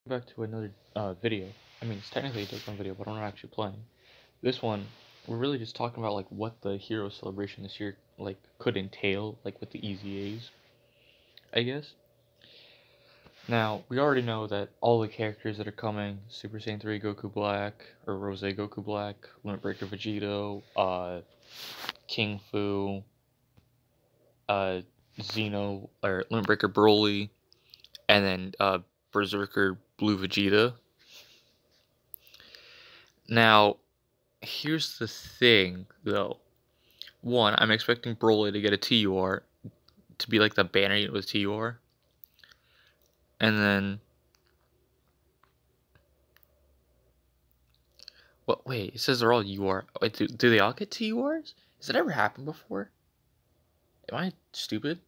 Back to another video. I mean, it's technically a Dokkan video, but I'm not actually playing. This one, we're really just talking about like what the hero celebration this year like could entail, like with the EZAs, I guess. Now, we already know that all the characters that are coming, Super Saiyan 3 Goku Black, or Rose Goku Black, Limit Breaker Vegito, King Fu, Xeno, or Limit Breaker Broly, and then Berserker Blue Vegeta. Now, here's the thing, though. One, I'm expecting Broly to get a TUR, to be like the banner unit with TUR. And then... What? Wait, it says they're all UR. Wait, do they all get TURs? Has that ever happened before? Am I stupid?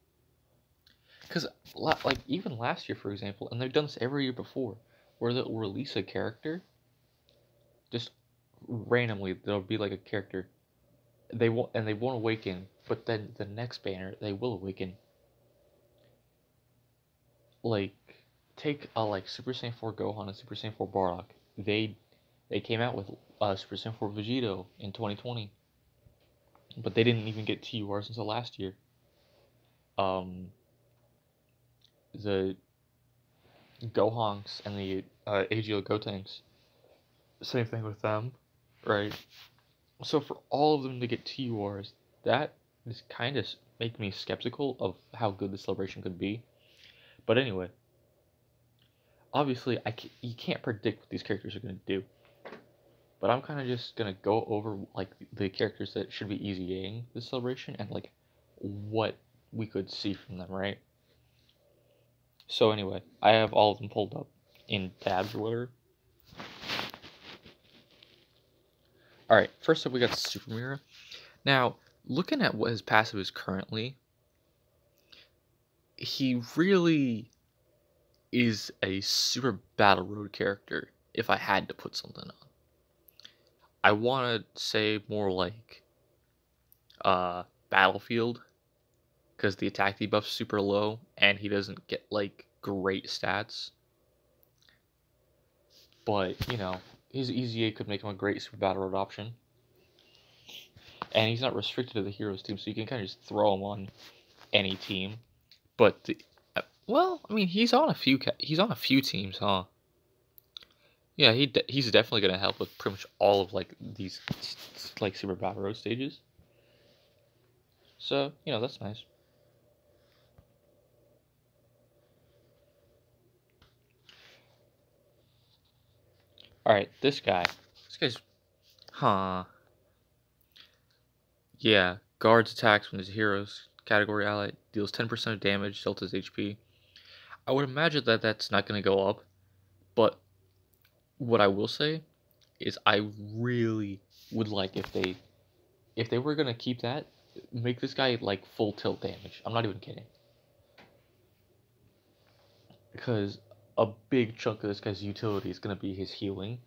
Because, like, even last year, for example, and they've done this every year before, where they'll release a character, just randomly, there'll be like a character, they won't awaken, but then the next banner, they will awaken. Like, take like Super Saiyan 4 Gohan and Super Saiyan 4 Bardock. They came out with Super Saiyan 4 Vegito in 2020, but they didn't even get TURs until last year. The Gohanks and the AGL Gotenks, same thing with them, right? So for all of them to get TURs, that is kind of make me skeptical of how good the celebration could be. But anyway, obviously you can't predict what these characters are going to do. But I'm kind of just going to go over like the characters that should be EZAing this celebration and like what we could see from them, right? So anyway, I have all of them pulled up in tabs or whatever. Alright, first up we got Super Mirror. Now, looking at what his passive is currently, he really is a super battle road character if I had to put something on. I want to say more like Battlefield, because the attack debuff's super low and he doesn't get like great stats. But, you know, his EZA could make him a great super battle road option. And he's not restricted to the heroes team, so you can kind of just throw him on any team. But well, I mean, he's on a few teams, huh? Yeah, he's definitely gonna help with pretty much all of like these like super battle road stages. So, you know, that's nice. Alright, this guy's huh. Yeah, guards attacks when his heroes category ally deals 10% of damage, deltas HP. I would imagine that that's not going to go up, but what I will say is I really would like if they were going to keep that, make this guy like full tilt damage. I'm not even kidding. Because a big chunk of this guy's utility is going to be his healing.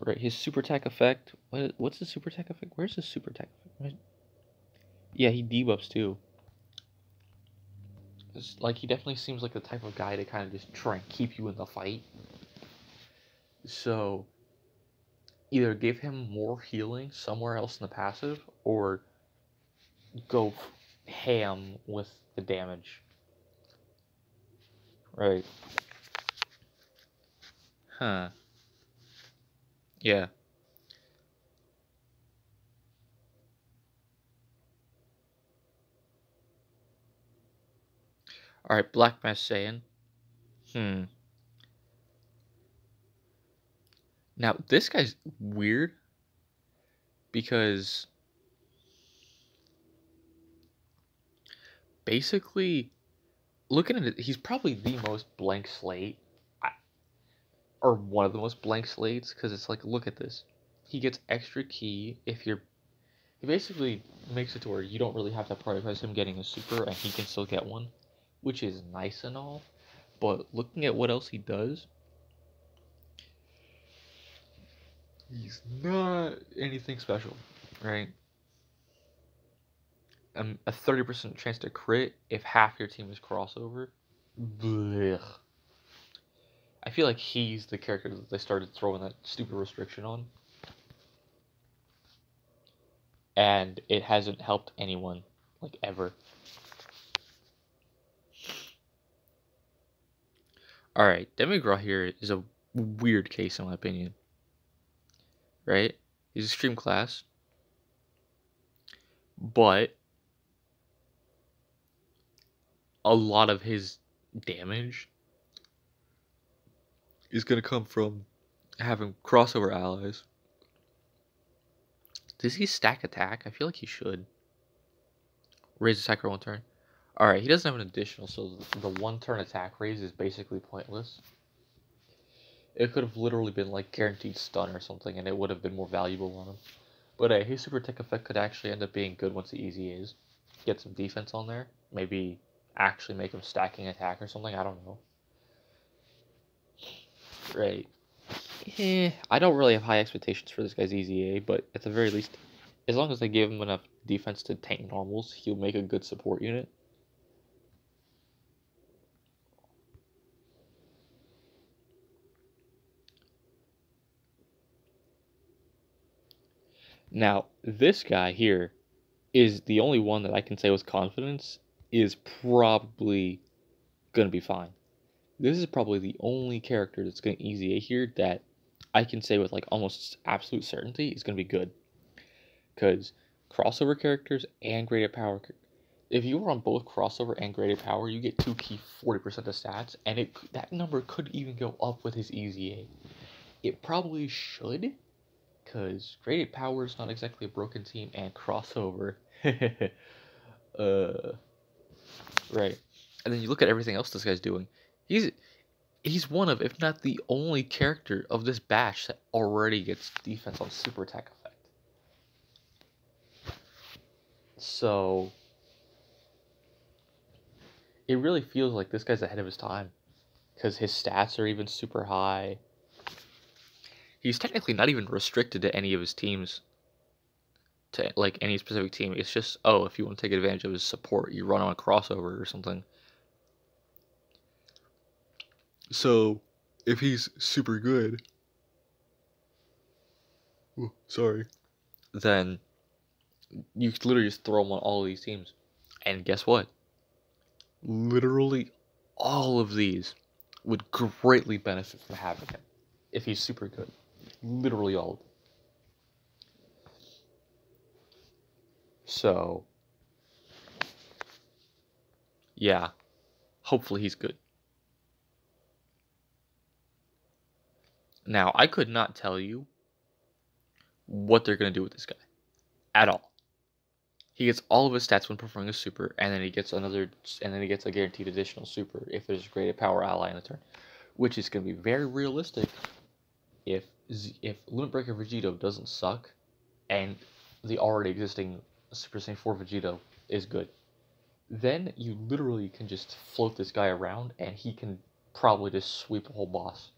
Right, his super attack effect. What's the super attack effect? Where's the super attack effect? Yeah, he debuffs too. It's like he definitely seems like the type of guy to kind of just try and keep you in the fight. So either give him more healing somewhere else in the passive, or go ham with the damage. Right. Huh. Yeah. Alright, Black Mass Saiyan. Now, this guy's weird because basically, looking at it, he's probably the most blank slate, or one of the most blank slates, because it's like, look at this. He gets extra ki if you're... He basically makes it to where you don't really have to prioritize him getting a super, and he can still get one, which is nice and all, but looking at what else he does, he's not anything special, right? A 30% chance to crit if half your team is crossover. Blech. I feel like he's the character that they started throwing that stupid restriction on. And it hasn't helped anyone, like, ever. Alright, Demigra here is a weird case in my opinion. Right? He's extreme class. But a lot of his damage is going to come from having crossover allies. Does he stack attack? I feel like he should. Raise attack for 1 turn. Alright, he doesn't have an additional, so the 1 turn attack raise is basically pointless. It could have literally been like guaranteed stun or something, and it would have been more valuable on him. But his super tech effect could actually end up being good once the easy is. Get some defense on there. Maybe actually make him stacking attack or something. I don't know. Right. I don't really have high expectations for this guy's EZA, but at the very least, as long as they give him enough defense to tank normals, he'll make a good support unit. Now, this guy here is the only one that I can say with confidence is probably going to be fine. This is probably the only character that's going to EZA here that I can say with like almost absolute certainty is going to be good. Because crossover characters and graded power, if you were on both crossover and graded power, you get 2 key 40% of stats, and that number could even go up with his EZA. It probably should, because graded power is not exactly a broken team, and crossover, right. And then you look at everything else this guy's doing. He's one of, if not the only character of this batch that already gets defense on super attack effect. So it really feels like this guy's ahead of his time, because his stats are even super high. He's technically not even restricted to any of his teams, to like any specific team. It's just, oh, if you want to take advantage of his support, you run on a crossover or something. So if he's super good, then you could literally just throw him on all of these teams. And guess what? Literally all of these would greatly benefit from having him if he's super good. Literally all of them. So, yeah, hopefully he's good. Now, I could not tell you what they're going to do with this guy at all. He gets all of his stats when performing a super, and then he gets a guaranteed additional super if there's a graded power ally in the turn, which is going to be very realistic if Limit Breaker Vegito doesn't suck, and the already existing Super Saiyan 4 Vegito is good. Then you literally can just float this guy around, and he can probably just sweep a whole boss.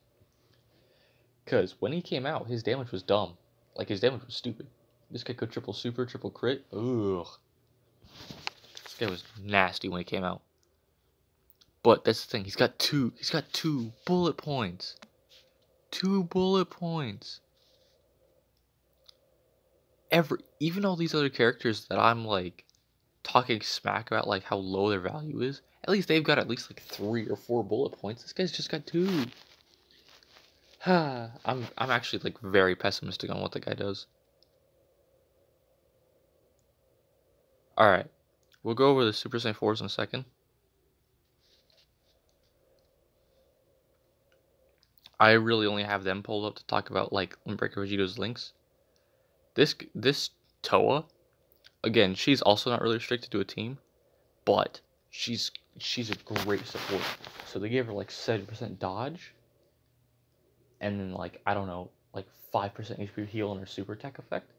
Because when he came out, his damage was dumb. Like, his damage was stupid. This guy could triple super, triple crit. Ugh. This guy was nasty when he came out. But that's the thing. He's got two bullet points. 2 bullet points. Even all these other characters that I'm like talking smack about, like how low their value is, at least they've got at least like 3 or 4 bullet points. This guy's just got 2. I'm actually like very pessimistic on what the guy does. Alright, we'll go over the Super Saiyan 4s in a second. I really only have them pulled up to talk about like Breaker Vegito's links. This Toa, again, she's also not really restricted to a team, but she's a great support. So they gave her like 70% dodge, and then like, I don't know, like 5% HP heal on her super tech effect.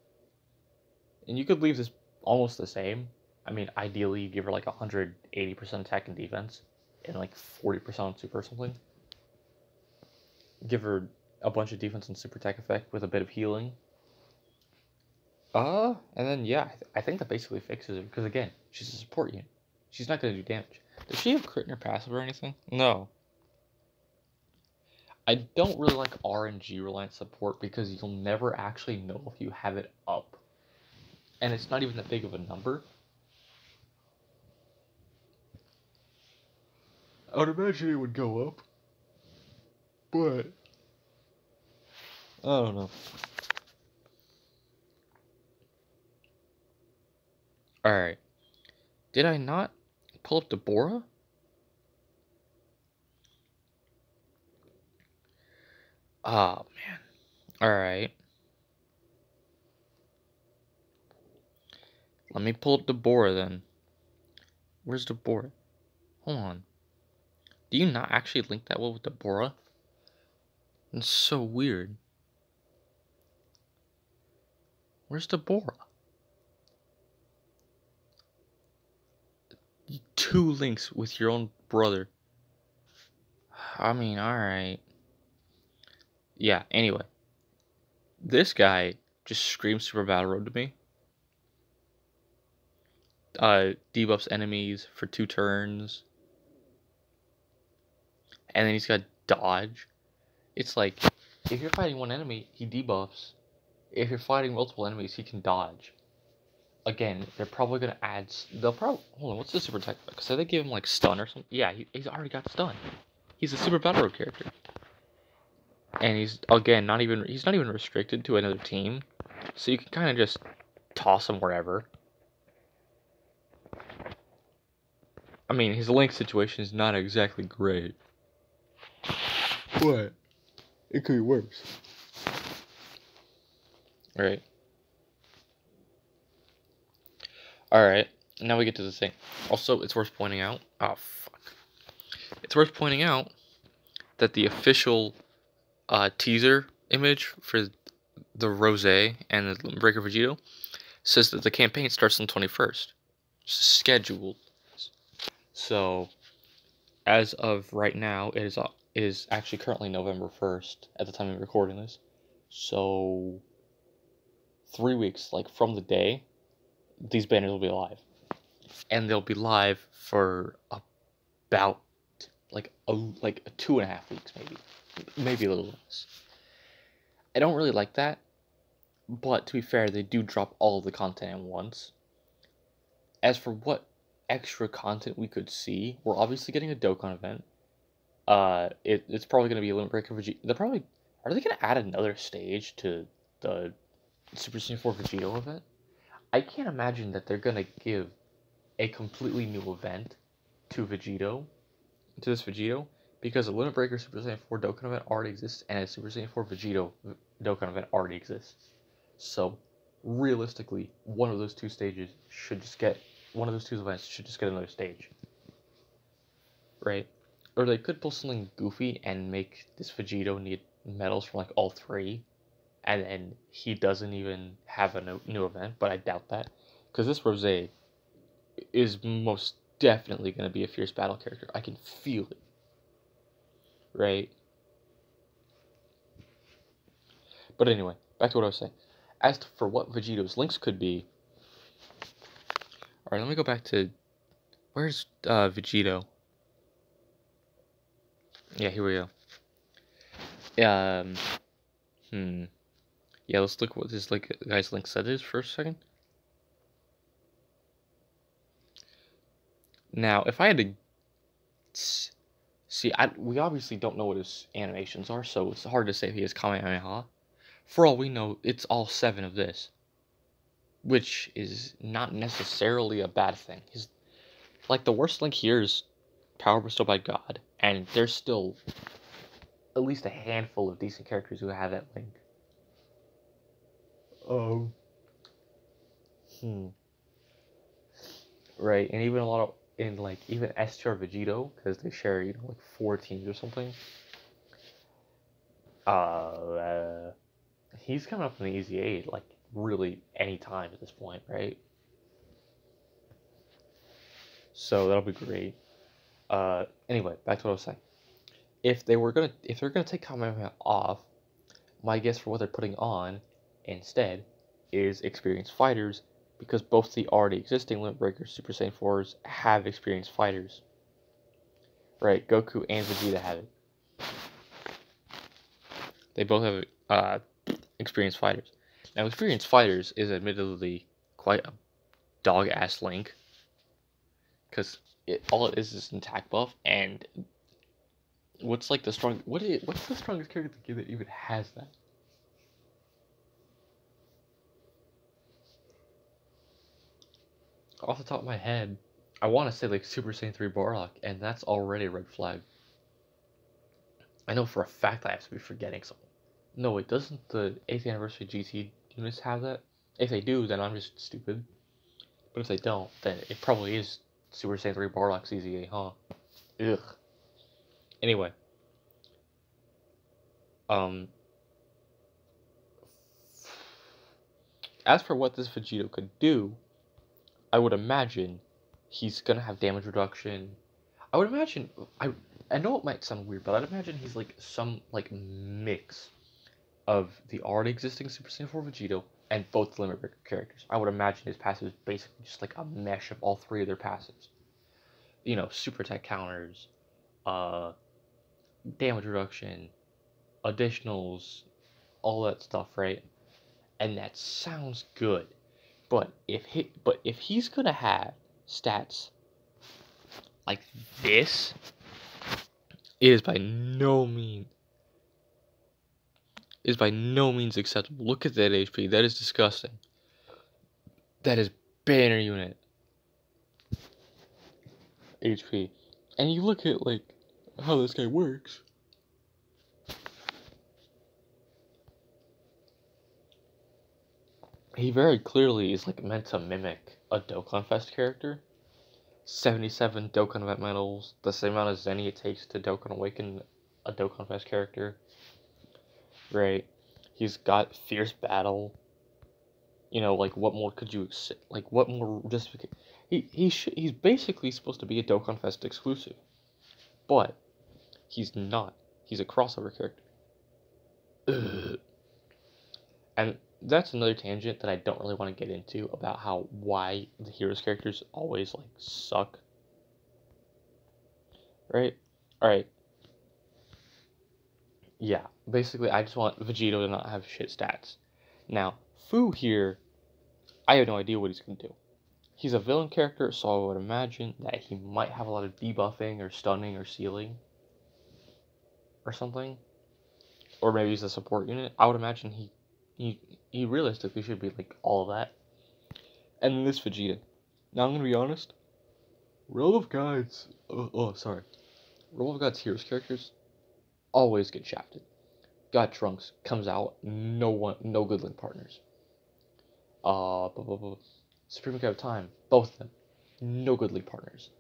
And you could leave this almost the same. I mean, ideally you give her like 180% attack and defense, and like 40% on super or something. Give her a bunch of defense and super tech effect with a bit of healing. And then yeah, I think that basically fixes it, because again, she's a support unit. She's not going to do damage. Does she have crit in her passive or anything? No. I don't really like RNG reliant support because you'll never actually know if you have it up. And it's not even that big of a number. I would imagine it would go up. But I don't know. Alright. Did I not pull up Deborah? Oh, man. Alright. Let me pull up Deborah then. Where's Deborah? Hold on. Do you not actually link that well with Deborah? It's so weird. Where's Deborah? 2 links with your own brother. I mean, alright. Yeah, anyway. This guy just screams Super Battle Road to me. Debuffs enemies for 2 turns. And then he's got dodge. It's like, if you're fighting one enemy, he debuffs. If you're fighting multiple enemies, he can dodge. Again, they're probably gonna add. They'll probably hold on. What's the super type? Because they give him like stun or something. Yeah, he's already got stun. He's a super battle road character, and he's again he's not even restricted to another team, so you can kind of just toss him wherever. I mean, his link situation is not exactly great, but it could be worse. Right. Alright, now we get to the thing. Also, it's worth pointing out. Oh, fuck. It's worth pointing out that the official teaser image for the Rose and the Breaker Vegito says that the campaign starts on the 21st. It's scheduled. So, as of right now, it is actually currently November 1st at the time of recording this. So, 3 weeks, like from the day, these banners will be live. And they'll be live for about like 2.5 weeks, maybe a little less. I don't really like that, but to be fair, they do drop all of the content at once. As for what extra content we could see, we're obviously getting a Dokkan event. It's probably going to be a Limit Breaker Vegito. Are they going to add another stage to the Super Saiyan 4 Vegito event? I can't imagine that they're going to give a completely new event to this Vegito, because a Limit Breaker Super Saiyan 4 Dokkan event already exists, and a Super Saiyan 4 Vegito Dokkan event already exists. So, realistically, one of those two events should just get another stage. Right? Or they could pull something goofy and make this Vegito need medals from like all 3, and then he doesn't even have a new event, but I doubt that. Because this Rose is most definitely going to be a fierce battle character. I can feel it. Right? But anyway, back to what I was saying. As for what Vegito's links could be... Alright, let me go back to... Where's Vegito? Yeah, here we go. Yeah, let's look what this guy's link set is for a second. Now, if I had to... See, we obviously don't know what his animations are, so it's hard to say if he has Kamehameha. For all we know, it's all 7 of this. Which is not necessarily a bad thing. The worst link here is Power Bestowed by God, and there's still at least a handful of decent characters who have that link. Right, and even a lot of, even S-tier Vegito, because they share, 4 teams or something. He's coming up in the Easy 8, really any time at this point, right? So that'll be great. Anyway, back to what I was saying. If they're gonna take Kamehameha off, my guess for what they're putting on instead is experienced fighters, because both the already existing Limit Breaker Super Saiyan 4s have experienced fighters. Right, Goku and Vegeta have it. They both have experienced fighters. Now, experienced fighters is admittedly quite a dog-ass link, because all it is an attack buff, and what's like the what's the strongest character in the game that even has that? Off the top of my head, I want to say like Super Saiyan 3 Bardock, and that's already a red flag. I know for a fact I have to be forgetting something. No, wait, doesn't the 8th anniversary GT units have that? If they do, then I'm just stupid. But if they don't, then it probably is Super Saiyan 3 Bardock CZA, huh? Ugh. Anyway. As for what this Vegito could do, I would imagine he's gonna have damage reduction. I would imagine, I know it might sound weird, but I'd imagine he's like some like mix of the already existing Super Saiyan 4 Vegito and both the Limit Breaker characters. I would imagine his passive is basically just like a mesh of all three of their passives. You know, super attack counters, damage reduction, additionals, all that stuff, right? And that sounds good. But if he's gonna have stats like this, it is by no means acceptable. Look at that HP. That is disgusting. That is banner unit HP. And you look at like how this guy works. He very clearly is like meant to mimic a Dokkan Fest character. 77 Dokkan event medals, the same amount of Zenny it takes to Dokkan Awaken a Dokkan Fest character. Right? He's got Fierce Battle. You know, like what more could you like? What more justification? He's basically supposed to be a Dokkan Fest exclusive, but he's not. He's a crossover character. Ugh. And that's another tangent that I don't really want to get into about why the heroes characters always like suck. Right? Alright. Yeah. Basically I just want Vegito to not have shit stats. Now, Fu here, I have no idea what he's gonna do. He's a villain character, so I would imagine that he might have a lot of debuffing or stunning or sealing. Or something. Or maybe he's a support unit. I would imagine he realistically should be like all of that. And then this Vegeta. Now I'm gonna be honest. Realm of Gods. Realm of Gods heroes characters always get shafted. God Trunks comes out, no good link partners. Supreme Cat of Time, both of them, no good link partners.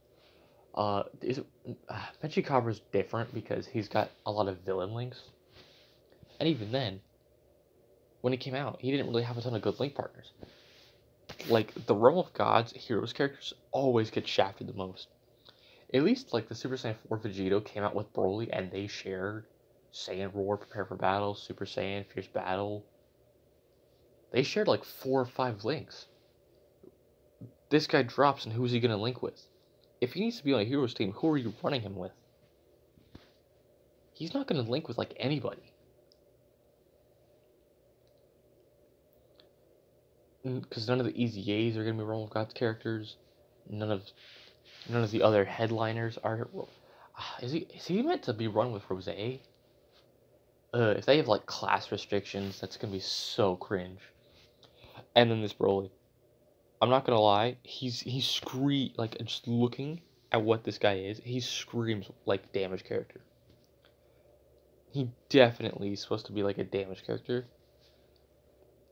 Menchie Cabra's different because he's got a lot of villain links. And even then, when he came out, he didn't really have a ton of good link partners. Like, the Realm of Gods heroes characters always get shafted the most. At least, like, the Super Saiyan 4 Vegito came out with Broly, and they shared Saiyan Roar, Prepare for Battle, Super Saiyan, Fierce Battle. They shared, like, 4 or 5 links. This guy drops, and who's he gonna link with? If he needs to be on a heroes team, who are you running him with? He's not gonna link with, like, anybody. Because none of the EZAs are gonna be Realm of Gods characters. None of the other headliners are. Is he meant to be run with Rose? If they have like class restrictions, that's gonna be so cringe. And then this Broly, I'm not gonna lie, he like just looking at what this guy is, he screams like damage character. He definitely is supposed to be like a damage character,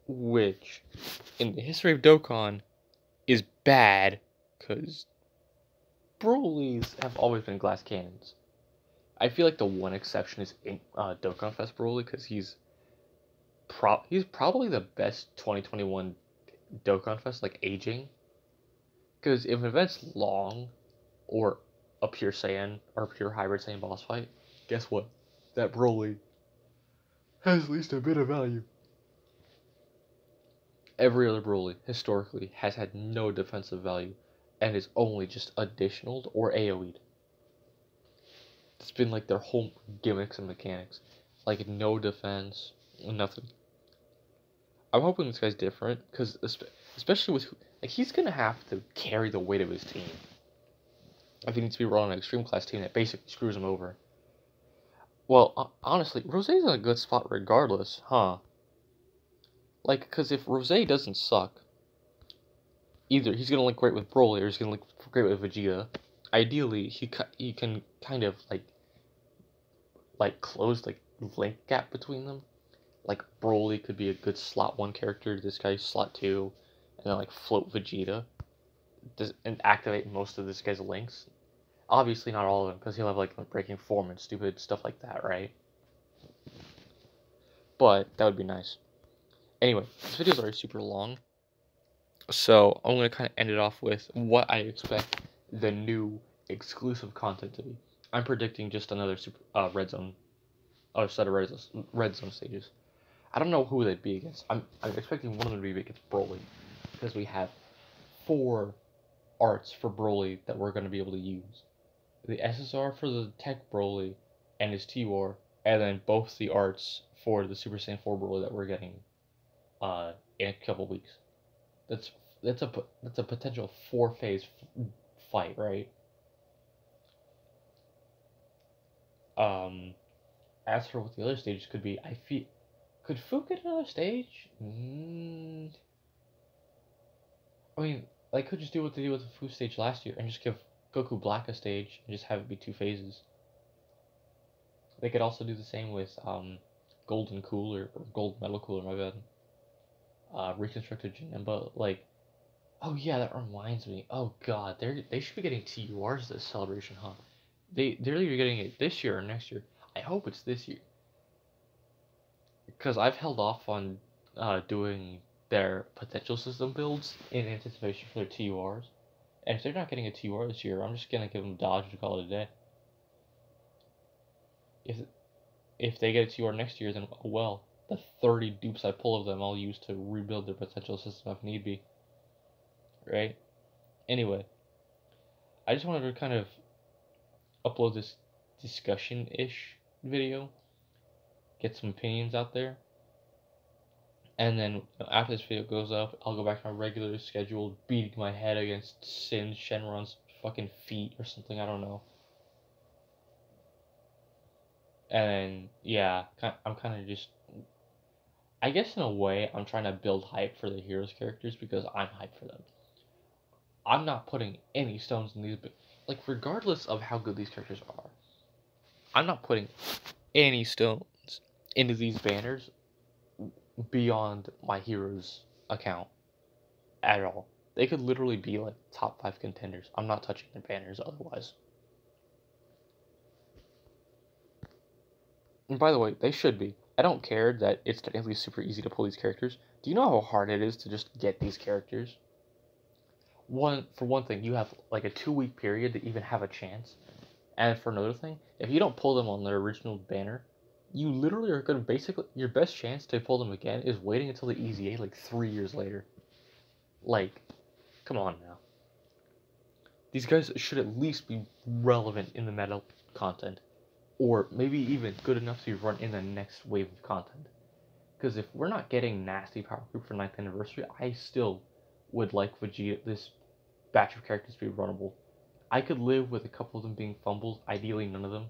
which in the history of Dokkan is bad because Broly's have always been glass cannons. I feel like the one exception is Dokkan Fest Broly because he's probably the best 2021 Dokkan Fest like aging. Because if an event's long or a pure Saiyan or a pure hybrid Saiyan boss fight, guess what? That Broly has at least a bit of value. Every other Broly historically has had no defensive value and is only just additional or AoE'd. It's been like their whole gimmicks and mechanics. Like, no defense, nothing. I'm hoping this guy's different, because especially with, like, he's going to have to carry the weight of his team. If he needs to be run on an extreme class team that basically screws him over. Well, honestly, Rosé's in a good spot regardless, huh? Like, because if Rosé doesn't suck, either he's gonna link great with Broly or he's gonna link great with Vegeta. Ideally, he can kind of like close the link gap between them. Like Broly could be a good slot 1 character, this guy's slot 2, and then like float Vegeta and activate most of this guy's links. Obviously not all of them, because he'll have like breaking form and stupid stuff like that, right? But that would be nice. Anyway, this video is already super long, so I'm gonna kind of end it off with what I expect the new exclusive content to be. I'm predicting just another red zone, set of red zone stages. I don't know who they'd be against. I'm expecting one of them to be against Broly, because we have 4 arts for Broly that we're going to be able to use. The SSR for the Tech Broly and his T-War, and then both the arts for the Super Saiyan 4 Broly that we're getting in a couple weeks. That's a potential 4-phase fight, right? As for what the other stages could be, could Fu get another stage? I mean, they could just do what they did with the Fu stage last year and just give Goku Black a stage and just have it be 2 phases. They could also do the same with Golden Cooler or Gold Metal Cooler, my bad. Reconstructed Janemba, like, oh yeah, that reminds me. Oh god, they should be getting TURs this celebration, huh? They're either getting it this year or next year. I hope it's this year, because I've held off on doing their potential system builds in anticipation for their TURs. And if they're not getting a TUR this year, I'm just gonna give them dodge and call it a day. If they get a TUR next year, then well, the 30 dupes I pull of them I'll use to rebuild their potential system if need be. Right? Anyway, I just wanted to kind of upload this discussion-ish video, get some opinions out there, and then after this video goes up, I'll go back to my regular schedule, beating my head against Shenron's fucking feet or something, I don't know. And yeah, I'm kind of just, I guess in a way, I'm trying to build hype for the heroes characters because I'm hyped for them. I'm not putting any stones in these, like, regardless of how good these characters are, I'm not putting any stones into these banners beyond my heroes account at all. They could literally be like top 5 contenders. I'm not touching their banners otherwise. And by the way, they should be. I don't care that it's technically super easy to pull these characters. Do you know how hard it is to just get these characters? For one thing, you have like a 2-week period to even have a chance. And for another thing, if you don't pull them on their original banner, you literally are going to basically, your best chance to pull them again is waiting until the EZA like 3 years later. Like, come on now. These guys should at least be relevant in the meta content. Or maybe even good enough to be run in the next wave of content. Because if we're not getting Nasty Power Group for 9th anniversary, I still would like Vegeta, this batch of characters to be runnable. I could live with a couple of them being fumbles, ideally none of them.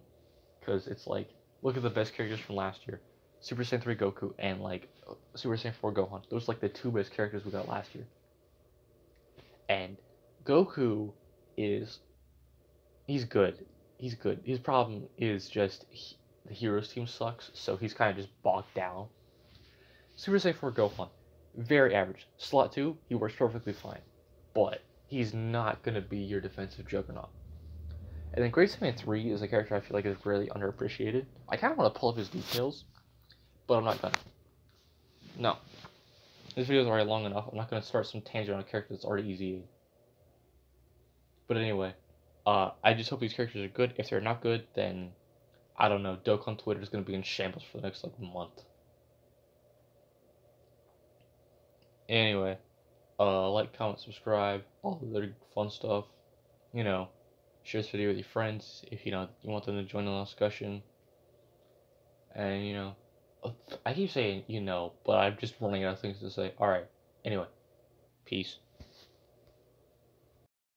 Because it's like, look at the best characters from last year. Super Saiyan 3 Goku and like Super Saiyan 4 Gohan. Those are like the 2 best characters we got last year. And Goku he's good. He's good. His problem is just the heroes team sucks, so he's kind of just bogged down. Super Saiyan 4 Gohan, very average. Slot 2, he works perfectly fine. But he's not going to be your defensive juggernaut. And then Great Saiyan 3 is a character I feel like is really underappreciated. I kind of want to pull up his details, but I'm not gonna. No. This video is already long enough. I'm not going to start some tangent on a character that's already easy. But anyway, I just hope these characters are good. If they're not good, then I don't know. Dokkan Twitter is going to be in shambles for the next like month. Anyway, like, comment, subscribe, all the other fun stuff. You know, share this video with your friends if you want them to join the discussion. And I keep saying but I'm just running out of things to say. All right. Anyway, peace.